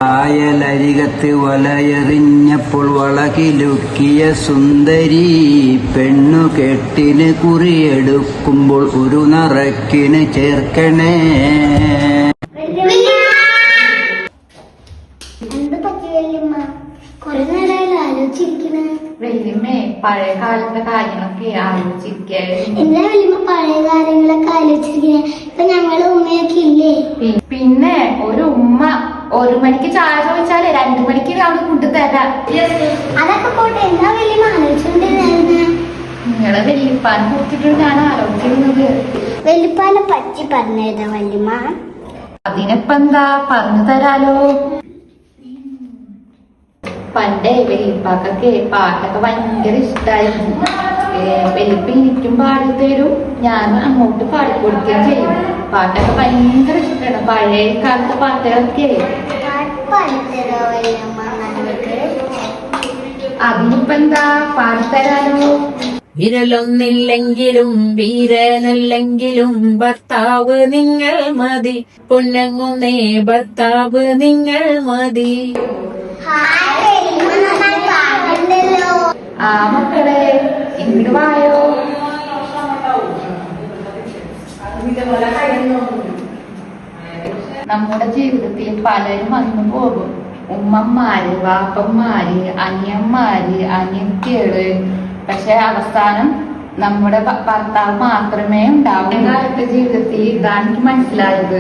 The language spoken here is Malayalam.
കായലരികത്ത് വലയെറിഞ്ഞപ്പോൾ വളകിലുക്കിയ സുന്ദരി പെണ്ണു കെട്ടിന് കുറിയെടുക്കുമ്പോൾ ഒരു നറക്കിന് ചേർക്കണേ. വല്യമ്മേ പഴയ കാലത്തെ കാര്യങ്ങളൊക്കെ ആലോചിച്ചിരിക്കുകയായിരുന്നു. എന്താ വല്യമ്മ പഴയ കാര്യങ്ങളൊക്കെ ആലോചിച്ചിരിക്കണേ? ഇപ്പൊ ഞങ്ങള് ഉമ്മയൊക്കെ ഇല്ലേ? പിന്നെ ഒരു ഉമ്മ 1 മണിക്ക് ചായ ചോദിച്ചാലേ 2 മണിക്ക് അവിടെ കൊണ്ടുതരാം. അതൊക്കെ പോട്ടെ, എന്താ വല്യമ്മ ആലോചിച്ചോണ്ടിരുന്നത്? നിങ്ങളെ വല്യപ്പാനെ കുറിച്ചിട്ട് ഞാൻ ആലോചിച്ചിരുന്നത്. വല്യപ്പാനെ പറ്റി പറഞ്ഞതാ വല്യമ്മ. അതിനിപ്പ എന്താ പറഞ്ഞു തരാലോ. പണ്ടേ വല്യപ്പാക്കൊക്കെ പാട്ടൊക്കെ ഭയങ്കര ഇഷ്ടായിരുന്നു. വല്യപ്പ എനിക്കും പാടി തരും, ഞാൻ അങ്ങോട്ട് പാടിക്കൊടുക്കുകയും ചെയ്യും. പാട്ടൊക്കെ ഭയങ്കര ഇഷ്ടമാണ്, പഴയ കാലത്തെ പാട്ടുകളൊക്കെ. അതിനിപ്പ എന്താ പാടിത്തരാലോ. വിരലൊന്നില്ലെങ്കിലും വീരനല്ലെങ്കിലും ഭർത്താവ് നിങ്ങൾ മതി, പൊന്നങ്ങുന്നേ ഭർത്താവ് നിങ്ങൾ മതി. ആ മക്കളെ ഇങ്ങോട്ട് വായോ. നമ്മുടെ ജീവിതത്തിൽ പലരും വന്നു പോകും. ഉമ്മമാര്, വാപ്പന്മാര്, അനിയന്മാര്, അനിയത്തികള്. പക്ഷെ അവസാനം നമ്മുടെ ഭർത്താവ് മാത്രമേ ഉണ്ടാവൂ. കാലത്തെ ജീവിതത്തിൽ ഇതാണ് എനിക്ക് മനസ്സിലായത്.